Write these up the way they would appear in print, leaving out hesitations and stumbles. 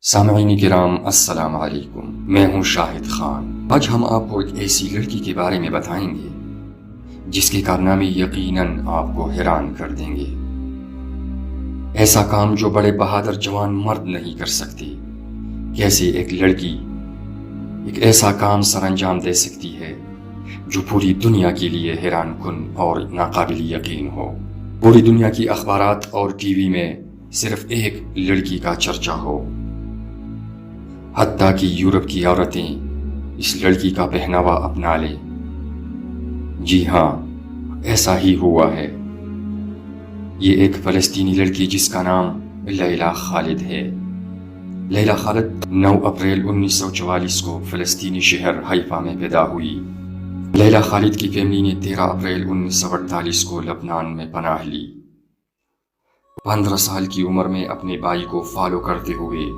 سامعین کرام السلام علیکم، میں ہوں شاہد خان۔ آج ہم آپ کو ایک ایسی لڑکی کے بارے میں بتائیں گے جس کے کارنامے یقیناً آپ کو حیران کر دیں گے۔ ایسا کام جو بڑے بہادر جوان مرد نہیں کر سکتے، کیسے ایک لڑکی ایک ایسا کام سر انجام دے سکتی ہے جو پوری دنیا کے لیے حیران کن اور ناقابل یقین ہو۔ پوری دنیا کی اخبارات اور ٹی وی میں صرف ایک لڑکی کا چرچا ہو، حتیٰ کہ یورپ کی عورتیں اس لڑکی کا پہناوا اپنا لیں۔ جی ہاں، ایسا ہی ہوا ہے۔ یہ ایک فلسطینی لڑکی جس کا نام لیلا خالد ہے۔ لیلا خالد 9 اپریل 1944 کو فلسطینی شہر حیفا میں پیدا ہوئی۔ لیلا خالد کی فیملی نے 13 اپریل 1948 کو لبنان میں پناہ لی۔ 15 سال کی عمر میں اپنے بھائی کو فالو کرتے ہوئے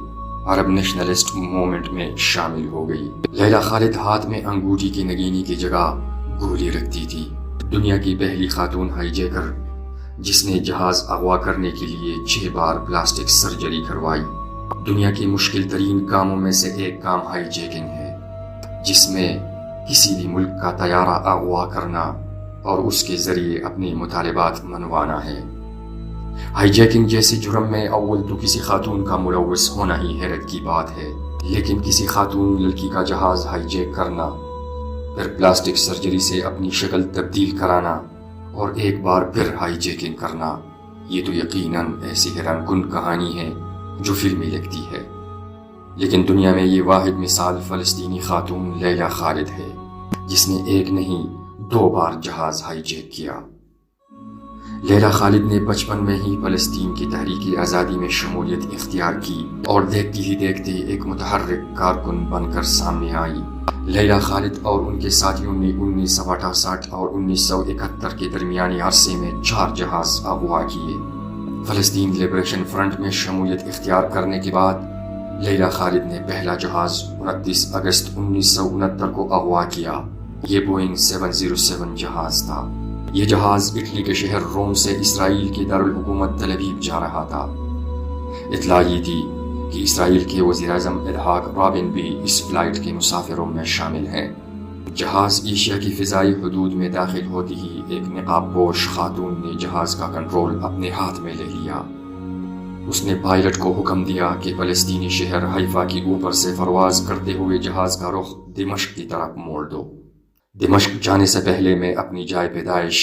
عرب نیشنلسٹ موومنٹ میں شامل ہو گئی۔ لیلا خالد ہاتھ میں انگوٹھی کی نگینی کی جگہ گولی رکھتی تھی۔ دنیا کی پہلی خاتون ہائی جیکر جس نے جہاز اغوا کرنے کے لیے 6 بار پلاسٹک سرجری کروائی۔ دنیا کی مشکل ترین کاموں میں سے ایک کام ہائی جیکنگ ہے، جس میں کسی بھی ملک کا طیارہ اغوا کرنا اور اس کے ذریعے اپنے مطالبات منوانا ہے۔ ہائی جیکنگ جیسے جرم میں اول تو کسی خاتون کا ملوث ہونا ہی حیرت کی بات ہے، لیکن کسی خاتون لڑکی کا جہاز ہائی جیک کرنا، پھر پلاسٹک سرجری سے اپنی شکل تبدیل کرانا اور ایک بار پھر ہائی جیکنگ کرنا، یہ تو یقیناً ایسی حیران کن کہانی ہے جو فلمی لگتی ہے۔ لیکن دنیا میں یہ واحد مثال فلسطینی خاتون لیلا خالد ہے جس نے ایک نہیں 2 بار جہاز ہائی جیک کیا۔ لیلا خالد نے بچپن میں ہی فلسطین کی تحریک آزادی میں شمولیت اختیار کی اور دیکھتی ہی دیکھتے ایک متحرک کارکن بن کر سامنے آئی۔ لیلا خالد اور ان کے ساتھیوں نے 1968 اور 1971 کے درمیانی عرصے میں 4 جہاز اغوا کیے۔ فلسطین لبریشن فرنٹ میں شمولیت اختیار کرنے کے بعد لیلا خالد نے پہلا جہاز 29 اگست 1969 کو اغوا کیا۔ یہ بوئنگ 707 جہاز تھا۔ یہ جہاز اٹلی کے شہر روم سے اسرائیل کے دارالحکومت تل ابیب جا رہا تھا۔ اطلاع یہ تھی کہ اسرائیل کے وزیر اعظم اسحاق رابن بھی اس فلائٹ کے مسافروں میں شامل ہیں۔ جہاز ایشیا کی فضائی حدود میں داخل ہوتی ہی ایک نقاب پوش خاتون نے جہاز کا کنٹرول اپنے ہاتھ میں لے لیا۔ اس نے پائلٹ کو حکم دیا کہ فلسطینی شہر حیفا کی اوپر سے پرواز کرتے ہوئے جہاز کا رخ دمشق کی طرف موڑ دو۔ دمشق جانے سے پہلے میں اپنی جائے پیدائش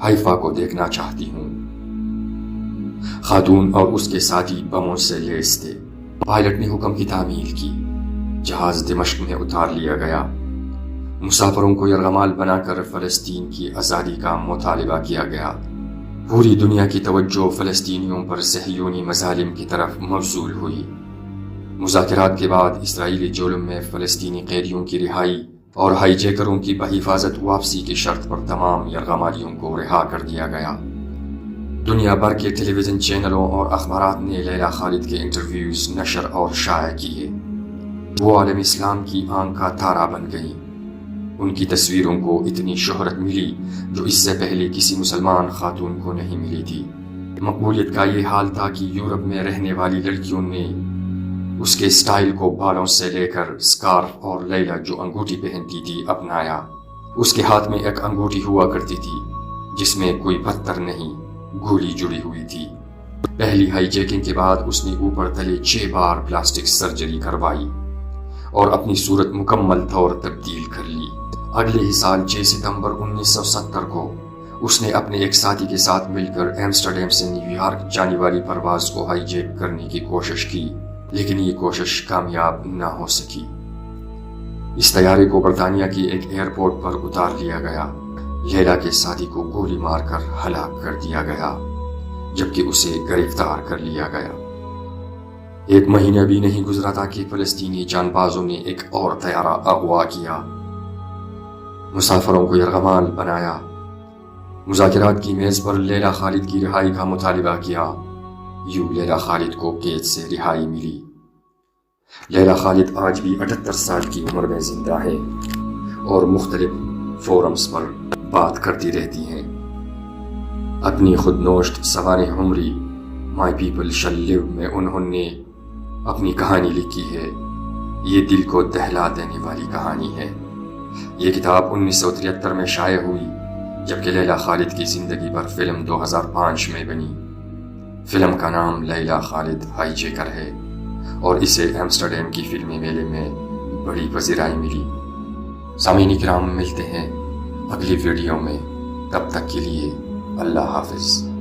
حیفا کو دیکھنا چاہتی ہوں۔ خاتون اور اس کے ساتھی بموں سے لیس تھے۔ پائلٹ نے حکم کی تعمیل کی۔ جہاز دمشق میں اتار لیا گیا۔ مسافروں کو یرغمال بنا کر فلسطین کی آزادی کا مطالبہ کیا گیا۔ پوری دنیا کی توجہ فلسطینیوں پر صہیونی مظالم کی طرف مبذول ہوئی۔ مذاکرات کے بعد اسرائیلی جولم میں فلسطینی قیدیوں کی رہائی اور ہائی جیکروں کی بحفاظت واپسی کی شرط پر تمام یرغمالیوں کو رہا کر دیا گیا۔ دنیا بھر کے ٹیلی ویژن چینلوں اور اخبارات نے لیلا خالد کے انٹرویوز نشر اور شائع کیے۔ وہ عالم اسلام کی آنکھ کا تارا بن گئیں۔ ان کی تصویروں کو اتنی شہرت ملی جو اس سے پہلے کسی مسلمان خاتون کو نہیں ملی تھی۔ مقبولیت کا یہ حال تھا کہ یورپ میں رہنے والی لڑکیوں نے اس کے سٹائل کو بالوں سے لے کر سکارف اور لیلا جو انگوٹھی پہنتی تھی اپنایا۔ اس کے ہاتھ میں ایک انگوٹھی ہوا کرتی تھی جس میں کوئی پتھر نہیں، گولی جڑی ہوئی تھی۔ پہلی ہائی جیکنگ کے بعد اس نے اوپر تلے 6 بار پلاسٹک سرجری کروائی اور اپنی صورت مکمل طور تبدیل کر لی۔ اگلے ہی سال 6 ستمبر 1970 کو اس نے اپنے ایک ساتھی کے ساتھ مل کر ایمسٹرڈیم سے نیو یارک جانے والی پرواز کو ہائی جیک کرنے کی کوشش کی، لیکن یہ کوشش کامیاب نہ ہو سکی۔ اس طیارے کو برطانیہ کی ایک ایئرپورٹ پر اتار لیا گیا۔ لیلا کے ساتھی کو گولی مار کر ہلاک کر دیا گیا، جبکہ اسے گرفتار کر لیا گیا۔ 1 مہینہ بھی نہیں گزرا تھا کہ فلسطینی جان بازوں نے ایک اور طیارہ اغوا کیا، مسافروں کو یرغمال بنایا، مذاکرات کی میز پر لیلا خالد کی رہائی کا مطالبہ کیا۔ یوں لیلا خالد کو قید سے رہائی ملی۔ لیلا خالد آج بھی 78 سال کی عمر میں زندہ ہے اور مختلف فورمز پر بات کرتی رہتی ہیں۔ اپنی خود نوشت سوانح عمری مائی پیپل شل لیو میں انہوں نے اپنی کہانی لکھی ہے۔ یہ دل کو دہلا دینے والی کہانی ہے۔ یہ کتاب 1973 میں شائع ہوئی، جبکہ لیلا خالد کی زندگی پر فلم 2005 میں بنی۔ فلم کا نام لیلا خالد ہائی جیکر ہے اور اسے ایمسٹرڈیم کی فلمی میلے میں بڑی پذیرائی ملی۔ سامعین کرام، ملتے ہیں اگلی ویڈیو میں، تب تک کے لیے اللہ حافظ۔